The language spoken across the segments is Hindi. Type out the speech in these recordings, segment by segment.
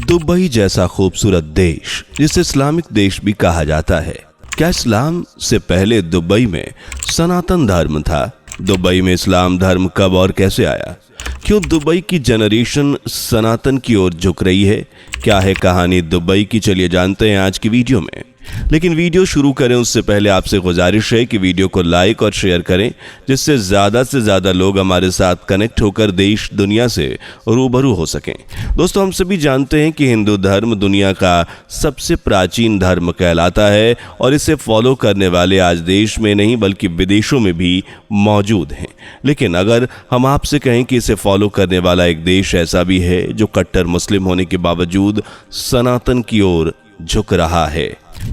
दुबई जैसा खूबसूरत देश, जिसे इस्लामिक देश भी कहा जाता है, क्या इस्लाम से पहले दुबई में सनातन धर्म था? दुबई में इस्लाम धर्म कब और कैसे आया? क्यों दुबई की जनरेशन सनातन की ओर झुक रही है? क्या है कहानी दुबई की? चलिए जानते हैं आज की वीडियो में। लेकिन वीडियो शुरू करें उससे पहले आपसे गुजारिश है कि वीडियो को लाइक और शेयर करें, जिससे ज़्यादा लोग हमारे साथ कनेक्ट होकर देश दुनिया से रूबरू हो सकें। दोस्तों, हम सभी जानते हैं कि हिंदू धर्म दुनिया का सबसे प्राचीन धर्म कहलाता है और इसे फॉलो करने वाले आज देश में नहीं बल्कि विदेशों में भी मौजूद हैं। लेकिन अगर हम आपसे कहें कि इसे फॉलो करने वाला एक देश ऐसा भी है जो कट्टर मुस्लिम होने के बावजूद सनातन की ओर झुक रहा है,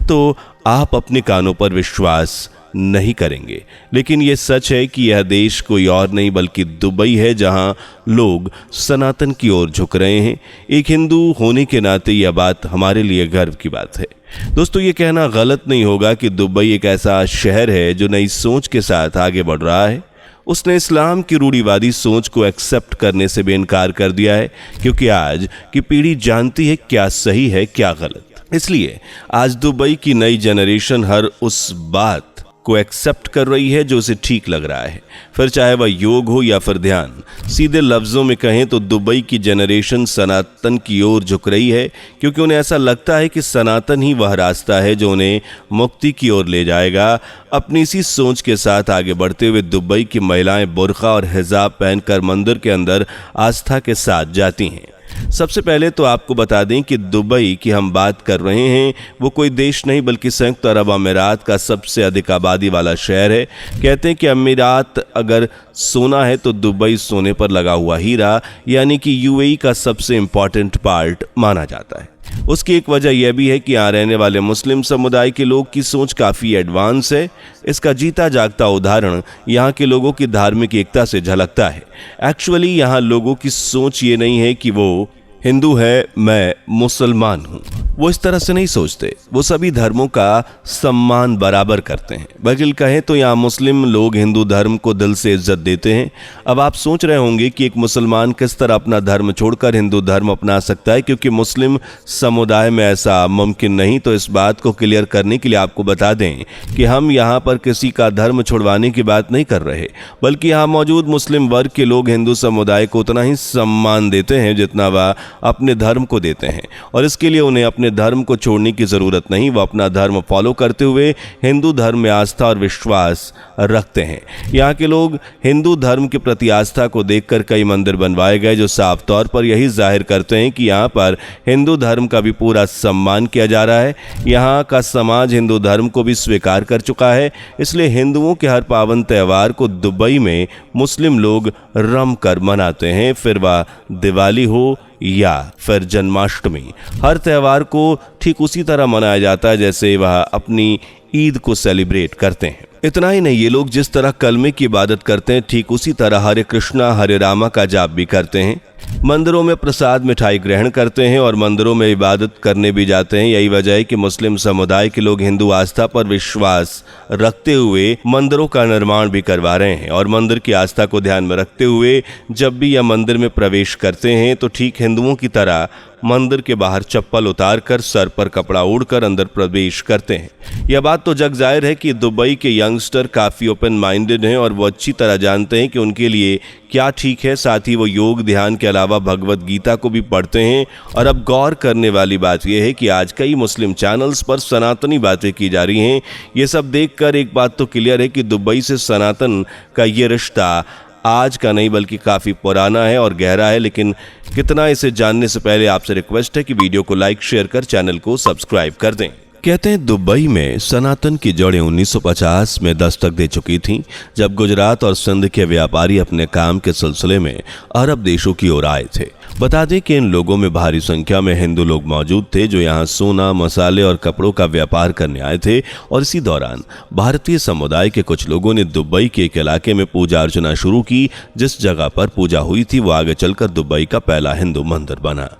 तो आप अपने कानों पर विश्वास नहीं करेंगे। लेकिन यह सच है कि यह देश कोई और नहीं बल्कि दुबई है, जहां लोग सनातन की ओर झुक रहे हैं। एक हिंदू होने के नाते यह बात हमारे लिए गर्व की बात है। दोस्तों, ये कहना गलत नहीं होगा कि दुबई एक ऐसा शहर है जो नई सोच के साथ आगे बढ़ रहा है। उसने इस्लाम की रूढ़िवादी सोच को एक्सेप्ट करने से भी इनकार कर दिया है, क्योंकि आज की पीढ़ी जानती है क्या सही है क्या गलत। इसलिए आज दुबई की नई जनरेशन हर उस बात को एक्सेप्ट कर रही है जो उसे ठीक लग रहा है, फिर चाहे वह योग हो या फिर ध्यान। सीधे लफ्ज़ों में कहें तो दुबई की जनरेशन सनातन की ओर झुक रही है, क्योंकि उन्हें ऐसा लगता है कि सनातन ही वह रास्ता है जो उन्हें मुक्ति की ओर ले जाएगा। अपनी इसी सोच के साथ आगे बढ़ते हुए दुबई की महिलाएं बुर्का और हिजाब पहनकर मंदिर के अंदर आस्था के साथ जाती हैं। सबसे पहले तो आपको बता दें कि दुबई की हम बात कर रहे हैं वो कोई देश नहीं बल्कि संयुक्त अरब अमीरात का सबसे अधिक आबादी वाला शहर है। कहते हैं कि अमीरात अगर सोना है तो दुबई सोने पर लगा हुआ हीरा, यानी कि यूएई का सबसे इंपॉर्टेंट पार्ट माना जाता है। उसकी एक वजह यह भी है कि यहाँ रहने वाले मुस्लिम समुदाय के लोग की सोच काफ़ी एडवांस है। इसका जीता जागता उदाहरण यहाँ के लोगों की धार्मिक एकता से झलकता है। एक्चुअली यहाँ लोगों की सोच ये नहीं है कि वो हिंदू है, मैं मुसलमान हूँ। वो इस तरह से नहीं सोचते। वो सभी धर्मों का सम्मान बराबर करते हैं। बल्कि कहें तो यहाँ मुस्लिम लोग हिंदू धर्म को दिल से इज्जत देते हैं। अब आप सोच रहे होंगे कि एक मुसलमान किस तरह अपना धर्म छोड़कर हिंदू धर्म अपना सकता है, क्योंकि मुस्लिम समुदाय में ऐसा मुमकिन नहीं। तो इस बात को क्लियर करने के लिए आपको बता दें कि हम यहाँ पर किसी का धर्म छुड़वाने की बात नहीं कर रहे, बल्कि यहाँ मौजूद मुस्लिम वर्ग के लोग हिंदू समुदाय को उतना ही सम्मान देते हैं जितना वह अपने धर्म को देते हैं, और इसके लिए उन्हें अपने धर्म को छोड़ने की जरूरत नहीं। वो अपना धर्म फॉलो करते हुए हिंदू धर्म में आस्था और विश्वास रखते हैं। यहाँ के लोग हिंदू धर्म के प्रति आस्था को देखकर कई मंदिर बनवाए गए, जो साफ तौर पर यही जाहिर करते हैं कि यहाँ पर हिंदू धर्म का भी पूरा सम्मान किया जा रहा है। यहाँ का समाज हिंदू धर्म को भी स्वीकार कर चुका है। इसलिए हिंदुओं के हर पावन त्यौहार को दुबई में मुस्लिम लोग रम कर मनाते हैं, फिर वह दिवाली हो या फिर जन्माष्टमी। हर त्यौहार को ठीक उसी तरह मनाया जाता है जैसे वह अपनी ईद को सेलिब्रेट करते हैं। इतना ही नहीं, ये लोग जिस तरह कलमे की इबादत करते हैं ठीक उसी तरह हरे कृष्णा हरे रामा का जाप भी करते हैं। मंदिरों में प्रसाद मिठाई ग्रहण करते हैं और मंदिरों में इबादत करने भी जाते हैं। यही वजह है कि मुस्लिम समुदाय के लोग हिंदू आस्था पर विश्वास रखते हुए मंदिरों का निर्माण भी करवा रहे हैं, और मंदिर की आस्था को ध्यान में रखते हुए जब भी यह मंदिर में प्रवेश करते हैं तो ठीक हिंदुओं की तरह मंदिर के बाहर चप्पल उतारकर सर पर कपड़ा ओढ़कर अंदर प्रवेश करते हैं। यह बात तो जग जाहिर है कि दुबई के यंगस्टर काफ़ी ओपन माइंडेड हैं और वो अच्छी तरह जानते हैं कि उनके लिए क्या ठीक है। साथ ही वो योग ध्यान के अलावा भगवत गीता को भी पढ़ते हैं। और अब गौर करने वाली बात यह है कि आज कई मुस्लिम चैनल्स पर सनातनी बातें की जा रही हैं। ये सब देखकर एक बात तो क्लियर है कि दुबई से सनातन का ये रिश्ता आज का नहीं बल्कि काफ़ी पुराना है और गहरा है। लेकिन कितना, इसे जानने से पहले आपसे रिक्वेस्ट है कि वीडियो को लाइक शेयर कर चैनल को सब्सक्राइब कर दें। कहते हैं दुबई में सनातन की जड़ें 1950 में दस्तक दे चुकी थीं, जब गुजरात और सिंध के व्यापारी अपने काम के सिलसिले में अरब देशों की ओर आए थे। बता दें कि इन लोगों में भारी संख्या में हिंदू लोग मौजूद थे जो यहाँ सोना, मसाले और कपड़ों का व्यापार करने आए थे। और इसी दौरान भारतीय समुदाय के कुछ लोगों ने दुबई के एक इलाके में पूजा अर्चना शुरू की। जिस जगह पर पूजा हुई थी वो आगे चलकर दुबई का पहला हिंदू मंदिर बना।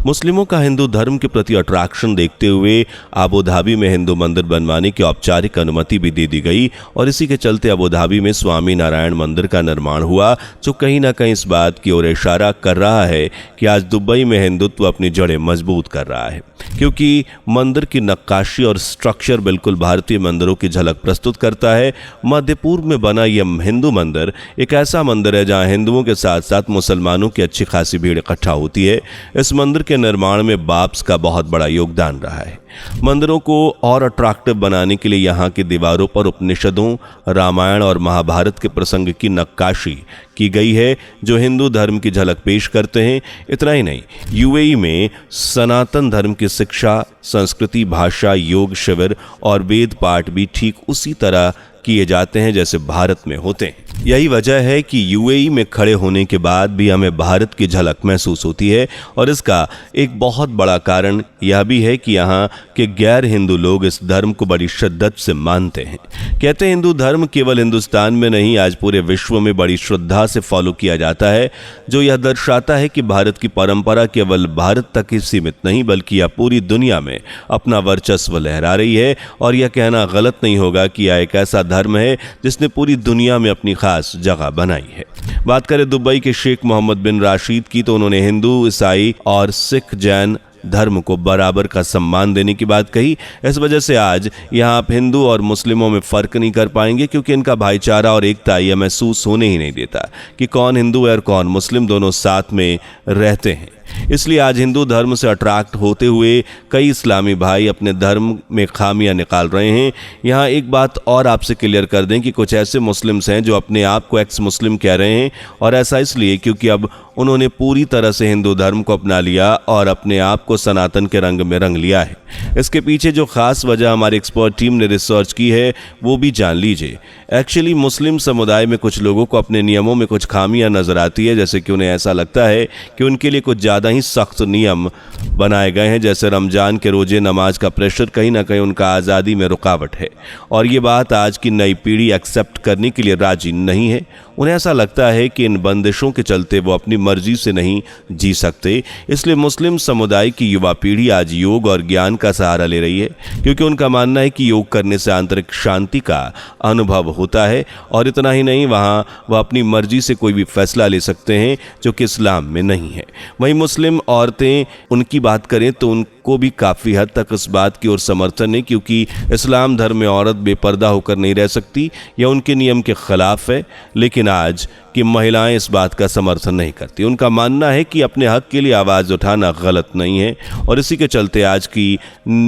मुस्लिमों का हिंदू धर्म के प्रति अट्रैक्शन देखते हुए अबू धाबी में हिंदू मंदिर बनवाने की औपचारिक अनुमति भी दे दी गई और इसी के चलते अबू धाबी में स्वामी नारायण मंदिर का निर्माण हुआ, जो कहीं ना कहीं इस बात की ओर इशारा कर रहा है कि आज दुबई में हिंदुत्व अपनी जड़ें मजबूत कर रहा है, क्योंकि मंदिर की नक्काशी और स्ट्रक्चर बिल्कुल भारतीय मंदिरों की झलक प्रस्तुत करता है। मध्य पूर्व में बना यह हिंदू मंदिर एक ऐसा मंदिर है जहां हिंदुओं के साथ साथ मुसलमानों की अच्छी खासी भीड़ इकट्ठा होती है। इस मंदिर के निर्माण में बाप्स का बहुत बड़ा योगदान रहा है। मंदिरों को और अट्रैक्टिव बनाने के लिए यहाँ की दीवारों पर उपनिषदों, रामायण और महाभारत के प्रसंग की नक्काशी की गई है, जो हिंदू धर्म की झलक पेश करते हैं। इतना ही नहीं, यूएई में सनातन धर्म की शिक्षा, संस्कृति, भाषा, योग शिविर और वेद पाठ भी ठीक उसी तरह किए जाते हैं जैसे भारत में होते हैं। यही वजह है कि यूएई में खड़े होने के बाद भी हमें भारत की झलक महसूस होती है और इसका एक बहुत बड़ा कारण यह भी है कि यहाँ के गैर हिंदू लोग इस धर्म को बड़ी शिद्दत से मानते हैं। कहते हैं हिंदू धर्म केवल हिंदुस्तान में नहीं, आज पूरे विश्व में बड़ी श्रद्धा से फॉलो किया जाता है, जो यह दर्शाता है कि भारत की परंपरा केवल भारत तक ही सीमित नहीं बल्कि यह पूरी दुनिया में अपना वर्चस्व लहरा रही है। और यह कहना गलत नहीं होगा कि यह एक ऐसा धर्म है जिसने पूरी दुनिया में अपनी खास जगह बनाई है। बात करें दुबई के शेख मोहम्मद बिन राशिद की, तो उन्होंने हिंदू, ईसाई और सिख, जैन धर्म को बराबर का सम्मान देने की बात कही। इस वजह से आज यहाँ आप हिंदू और मुस्लिमों में फर्क नहीं कर पाएंगे, क्योंकि इनका भाईचारा और एकता यह महसूस होने ही नहीं देता कि कौन हिंदू है और कौन मुस्लिम, दोनों साथ में रहते हैं। इसलिए आज हिंदू धर्म से अट्रैक्ट होते हुए कई इस्लामी भाई अपने धर्म में खामियां निकाल रहे हैं। यहाँ एक बात और आपसे क्लियर कर दें कि कुछ ऐसे मुस्लिम्स हैं जो अपने आप को एक्स मुस्लिम कह रहे हैं, और ऐसा इसलिए क्योंकि अब उन्होंने पूरी तरह से हिंदू धर्म को अपना लिया और अपने आप को सनातन के रंग में रंग लिया है। इसके पीछे जो खास वजह हमारी एक्सपर्ट टीम ने रिसर्च की है वो भी जान लीजिए। एक्चुअली मुस्लिम समुदाय में कुछ लोगों को अपने नियमों में कुछ खामियां नजर आती है, जैसे कि उन्हें ऐसा लगता है कि उनके लिए कुछ ज़्यादा ही सख्त नियम बनाए गए हैं, जैसे रमजान के रोजे, नमाज का प्रेशर कहीं ना कहीं उनका आज़ादी में रुकावट है। और ये बात आज की नई पीढ़ी एक्सेप्ट करने के लिए राजी नहीं है। उन्हें ऐसा लगता है कि इन बंदिशों के चलते वो अपनी मर्जी से नहीं जी सकते। इसलिए मुस्लिम समुदाय की युवा पीढ़ी आज योग और ज्ञान का सहारा ले रही है, क्योंकि उनका मानना है कि योग करने से आंतरिक शांति का अनुभव होता है। और इतना ही नहीं, वहाँ वह अपनी मर्जी से कोई भी फैसला ले सकते हैं, जो कि इस्लाम में नहीं है। वहीं मुस्लिम औरतें, उनकी बात करें तो उनको भी काफ़ी हद तक इस बात की ओर समर्थन है, क्योंकि इस्लाम धर्म में औरत बेपर्दा होकर नहीं रह सकती, यह उनके नियम के खिलाफ है। लेकिन आज की महिलाएं इस बात का समर्थन नहीं करती। उनका मानना है कि अपने हक के लिए आवाज़ उठाना गलत नहीं है, और इसी के चलते आज की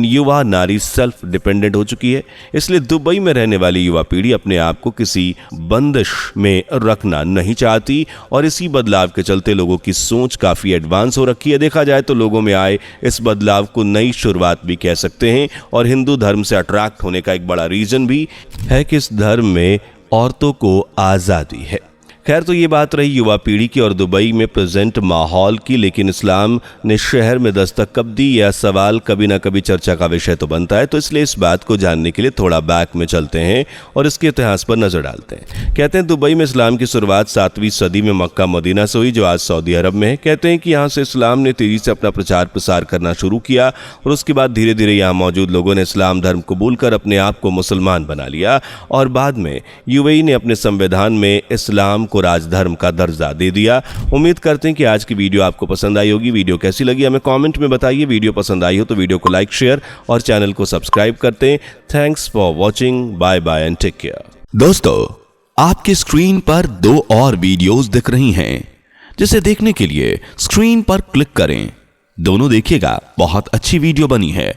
युवा नारी सेल्फ डिपेंडेंट हो चुकी है। इसलिए दुबई में रहने वाली युवा पीढ़ी अपने आप को किसी बंदिश में रखना नहीं चाहती, और इसी बदलाव के चलते लोगों की सोच काफ़ी एडवांस हो रखी है। देखा जाए तो लोगों में आए इस बदलाव को नई शुरुआत भी कह सकते हैं, और हिंदू धर्म से अट्रैक्ट होने का एक बड़ा रीज़न भी है कि इस धर्म में औरतों को आज़ादी है। खैर, तो ये बात रही युवा पीढ़ी की और दुबई में प्रेजेंट माहौल की, लेकिन इस्लाम ने शहर में दस्तक कब दी, यह सवाल कभी ना कभी चर्चा का विषय तो बनता है। तो इसलिए इस बात को जानने के लिए थोड़ा बैक में चलते हैं और इसके इतिहास पर नजर डालते हैं। कहते हैं दुबई में इस्लाम की शुरुआत 7वीं सदी में मक्का मदीना से हुई, जो आज सऊदी अरब में है। कहते हैं कि यहाँ से इस्लाम ने तेजी से अपना प्रचार प्रसार करना शुरू किया, और उसके बाद धीरे धीरे यहाँ मौजूद लोगों ने इस्लाम धर्म कबूल कर अपने आप को मुसलमान बना लिया, और बाद में यूएई ने अपने संविधान में इस्लाम को राजधर्म का दर्जा दे दिया। उम्मीद करते हैं कि आज की वीडियो आपको पसंद आई होगी। वीडियो कैसी लगी हमें कमेंट में बताइए। वीडियो पसंद आई हो तो वीडियो को लाइक, शेयर और चैनल को सब्सक्राइब करते हैं। Thanks for watching, bye bye and take care. दोस्तों, आपकी स्क्रीन पर 2 और वीडियोस दिख रही हैं, जिसे देखने के लिए स्क्रीन पर क्लिक करें। दोनों देखिएगा, बहुत अच्छी वीडियो बनी है।